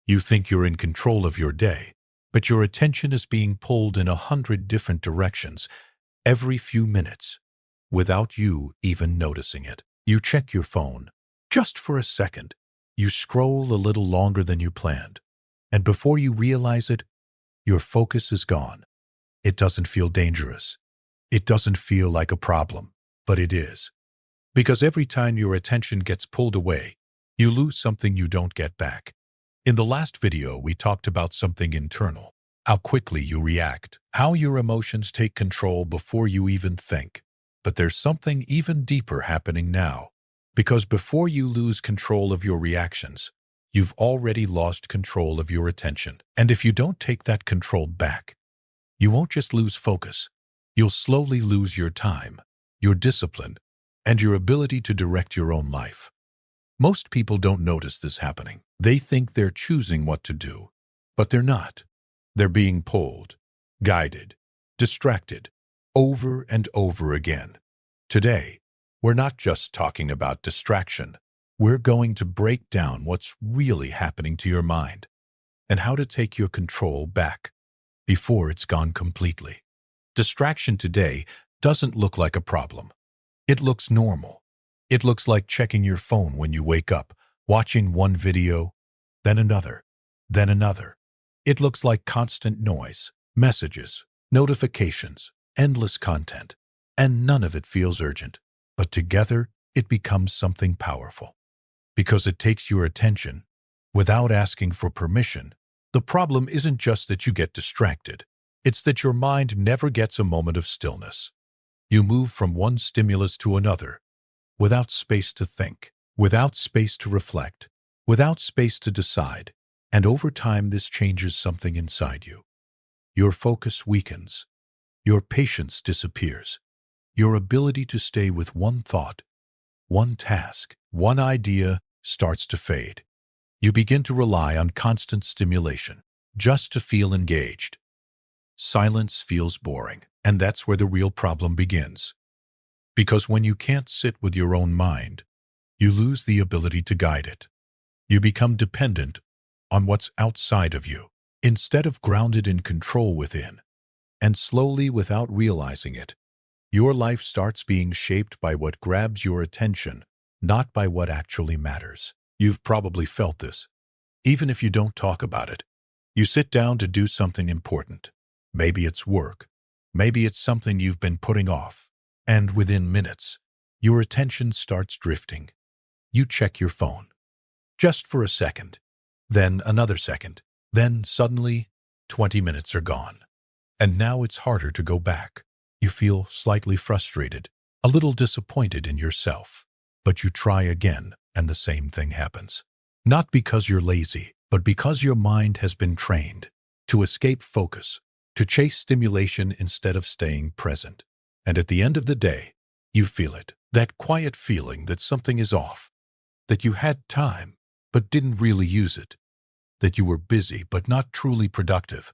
You think you're in control of your day, but your attention is being pulled in 100 different directions every few minutes without you even noticing it. You check your phone just for a second. You scroll a little longer than you planned, and before you realize it, your focus is gone. It doesn't feel dangerous. It doesn't feel like a problem, but it is. Because every time your attention gets pulled away, you lose something you don't get back. In the last video, we talked about something internal, how quickly you react, how your emotions take control before you even think. But there's something even deeper happening now, because before you lose control of your reactions, you've already lost control of your attention. And if you don't take that control back, you won't just lose focus. You'll slowly lose your time, your discipline, and your ability to direct your own life. Most people don't notice this happening. They think they're choosing what to do, but they're not. They're being pulled, guided, distracted, over and over again. Today, we're not just talking about distraction. We're going to break down what's really happening to your mind and how to take your control back before it's gone completely. Distraction today doesn't look like a problem. It looks normal. It looks like checking your phone when you wake up, watching one video, then another, then another. It looks like constant noise, messages, notifications, endless content, and none of it feels urgent. But together, it becomes something powerful. Because it takes your attention without asking for permission. The problem isn't just that you get distracted. It's that your mind never gets a moment of stillness. You move from one stimulus to another without space to think, without space to reflect, without space to decide. And over time, this changes something inside you. Your focus weakens. Your patience disappears. Your ability to stay with one thought, one task, one idea starts to fade. You begin to rely on constant stimulation just to feel engaged. Silence feels boring, and that's where the real problem begins. Because when you can't sit with your own mind, you lose the ability to guide it. You become dependent on what's outside of you, instead of grounded in control within. And slowly, without realizing it, your life starts being shaped by what grabs your attention, not by what actually matters. You've probably felt this. Even if you don't talk about it, you sit down to do something important. Maybe it's work. Maybe it's something you've been putting off. And within minutes, your attention starts drifting. You check your phone. Just for a second. Then another second. Then suddenly, 20 minutes are gone. And now it's harder to go back. You feel slightly frustrated, a little disappointed in yourself. But you try again, and the same thing happens. Not because you're lazy, but because your mind has been trained to escape focus, to chase stimulation instead of staying present. And at the end of the day, you feel it, that quiet feeling that something is off, that you had time but didn't really use it, that you were busy but not truly productive.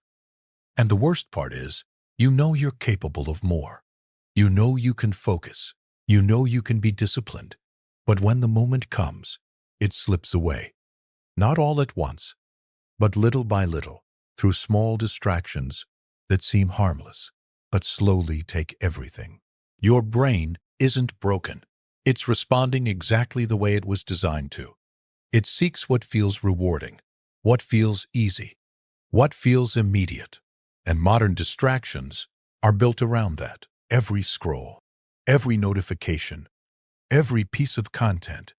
And the worst part is, you know you're capable of more. You know you can focus. You know you can be disciplined. But when the moment comes, it slips away. Not all at once, but little by little, through small distractions that seem harmless, but slowly take everything. Your brain isn't broken. It's responding exactly the way it was designed to. It seeks what feels rewarding, what feels easy, what feels immediate. And modern distractions are built around that. Every scroll, every notification, every piece of content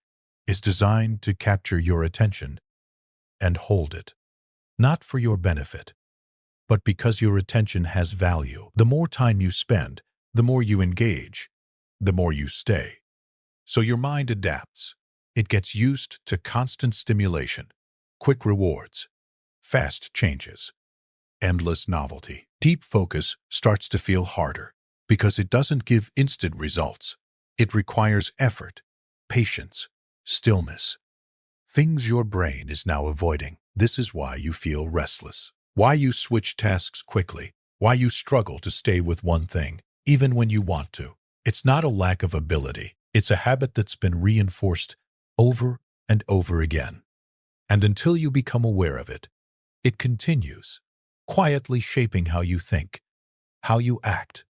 is designed to capture your attention and hold it. Not for your benefit, but because your attention has value. The more time you spend, the more you engage, the more you stay. So your mind adapts. It gets used to constant stimulation, quick rewards, fast changes, endless novelty. Deep focus starts to feel harder because it doesn't give instant results. It requires effort, patience, stillness. Things your brain is now avoiding. This is why you feel restless, why you switch tasks quickly, why you struggle to stay with one thing, even when you want to. It's not a lack of ability. It's a habit that's been reinforced over and over again. And until you become aware of it, it continues, quietly shaping how you think, how you act,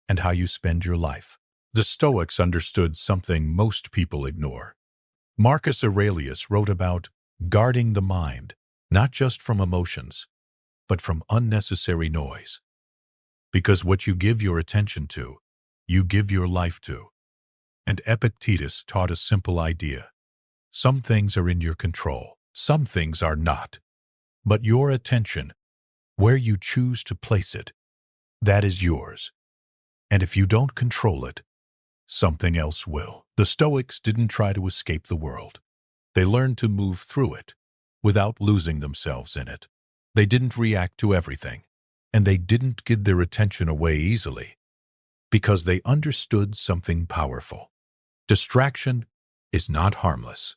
and how you spend your life. The Stoics understood something most people ignore. Marcus Aurelius wrote about guarding the mind, not just from emotions, but from unnecessary noise. Because what you give your attention to, you give your life to. And Epictetus taught a simple idea. Some things are in your control, some things are not. But your attention, where you choose to place it, that is yours. And if you don't control it, something else will. The Stoics didn't try to escape the world. They learned to move through it without losing themselves in it. They didn't react to everything, and they didn't give their attention away easily, because they understood something powerful. Distraction is not harmless.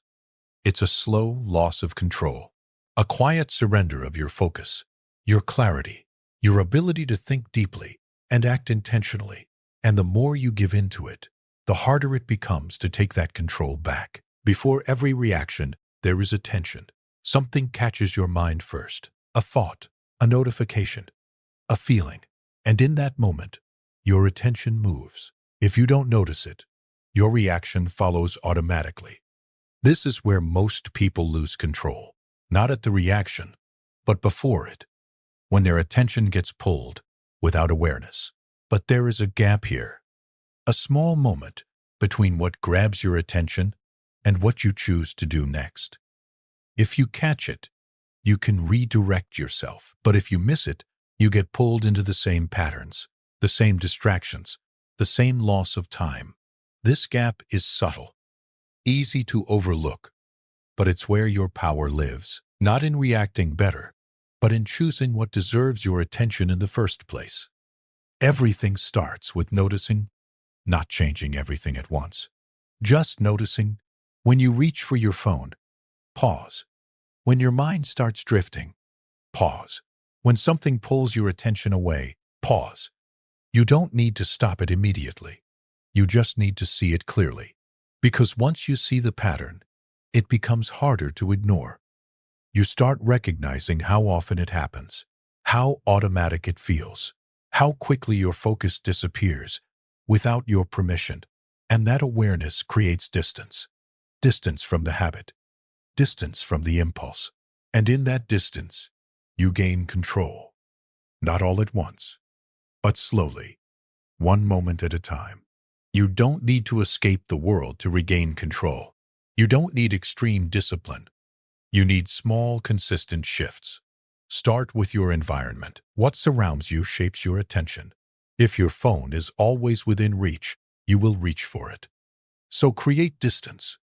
It's a slow loss of control, a quiet surrender of your focus, your clarity, your ability to think deeply and act intentionally. And the more you give into it, the harder it becomes to take that control back. Before every reaction, there is attention. Something catches your mind first, a thought, a notification, a feeling. And in that moment, your attention moves. If you don't notice it, your reaction follows automatically. This is where most people lose control, not at the reaction, but before it, when their attention gets pulled without awareness. But there is a gap here, a small moment between what grabs your attention and what you choose to do next. If you catch it, you can redirect yourself. But if you miss it, you get pulled into the same patterns, the same distractions, the same loss of time. This gap is subtle, easy to overlook, but it's where your power lives, not in reacting better, but in choosing what deserves your attention in the first place. Everything starts with noticing, not changing everything at once. Just noticing. When you reach for your phone, pause. When your mind starts drifting, pause. When something pulls your attention away, pause. You don't need to stop it immediately. You just need to see it clearly. Because once you see the pattern, it becomes harder to ignore. You start recognizing how often it happens, how automatic it feels, how quickly your focus disappears without your permission. And that awareness creates distance. Distance from the habit, distance from the impulse. And in that distance, you gain control. Not all at once, but slowly, one moment at a time. You don't need to escape the world to regain control. You don't need extreme discipline. You need small, consistent shifts. Start with your environment. What surrounds you shapes your attention. If your phone is always within reach, you will reach for it. So create distance.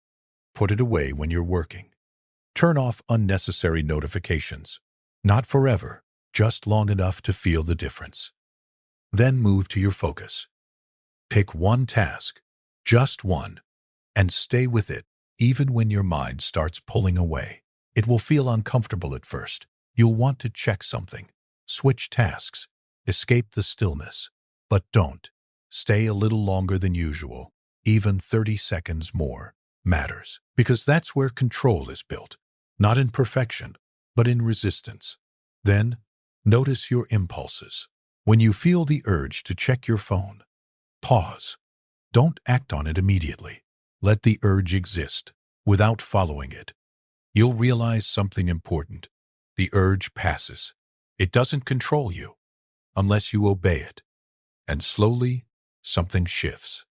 Put it away when you're working. Turn off unnecessary notifications. Not forever, just long enough to feel the difference. Then move to your focus. Pick one task, just one, and stay with it, even when your mind starts pulling away. It will feel uncomfortable at first. You'll want to check something, switch tasks, escape the stillness. But don't. Stay a little longer than usual. Even 30 seconds more matters, because that's where control is built, not in perfection, but in resistance. Then, notice your impulses. When you feel the urge to check your phone, pause. Don't act on it immediately. Let the urge exist without following it. You'll realize something important. The urge passes. It doesn't control you unless you obey it. And slowly, something shifts.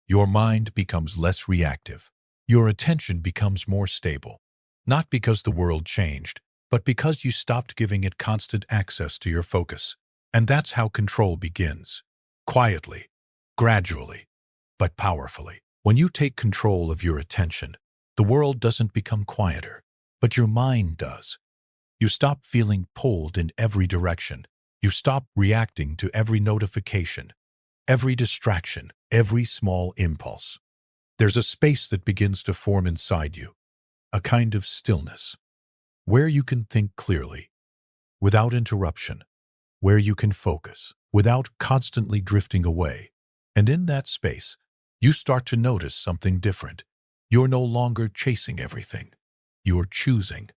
Your mind becomes less reactive. Your attention becomes more stable. Not because the world changed, but because you stopped giving it constant access to your focus. And that's how control begins. Quietly, gradually, but powerfully. When you take control of your attention, the world doesn't become quieter, but your mind does. You stop feeling pulled in every direction. You stop reacting to every notification, every distraction, every small impulse. There's a space that begins to form inside you, a kind of stillness, where you can think clearly, without interruption, where you can focus, without constantly drifting away. And in that space, you start to notice something different. You're no longer chasing everything. You're choosing.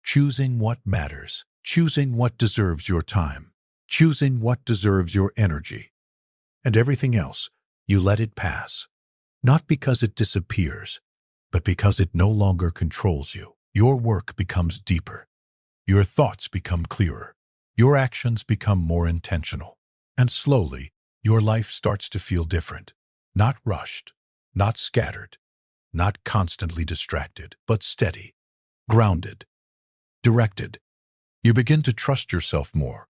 choosing what matters, choosing what deserves your time, choosing what deserves your energy. And everything else, you let it pass. Not because it disappears, but because it no longer controls you. Your work becomes deeper. Your thoughts become clearer. Your actions become more intentional. And slowly, your life starts to feel different. Not rushed, not scattered, not constantly distracted, but steady, grounded, directed. You begin to trust yourself more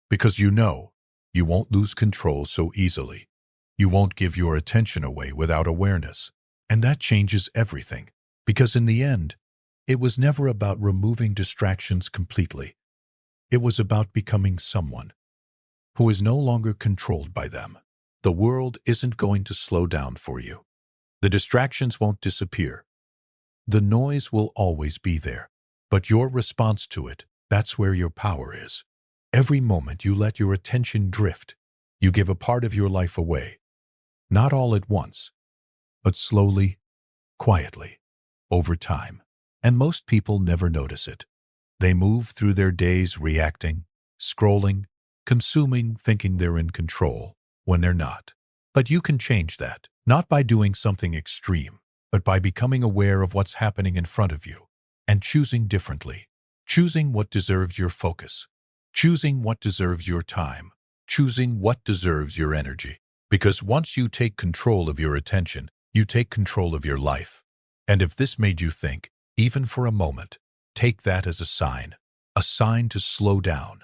because you know you won't lose control so easily. You won't give your attention away without awareness. And that changes everything, because in the end, it was never about removing distractions completely. It was about becoming someone who is no longer controlled by them. The world isn't going to slow down for you. The distractions won't disappear. The noise will always be there. But your response to it, that's where your power is. Every moment you let your attention drift, you give a part of your life away. Not all at once, but slowly, quietly, over time. And most people never notice it. They move through their days reacting, scrolling, consuming, thinking they're in control when they're not. But you can change that, not by doing something extreme, but by becoming aware of what's happening in front of you and choosing differently, choosing what deserves your focus, choosing what deserves your time, choosing what deserves your energy. Because once you take control of your attention, you take control of your life. And if this made you think, even for a moment, take that as a sign to slow down,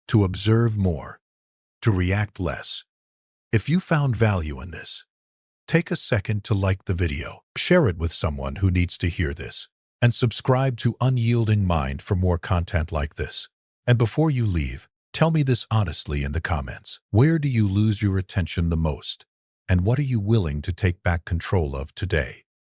to observe more, to react less. If you found value in this, take a second to like the video, share it with someone who needs to hear this, and subscribe to Unyielding Mind for more content like this. And before you leave, tell me this honestly in the comments. Where do you lose your attention the most? And what are you willing to take back control of today?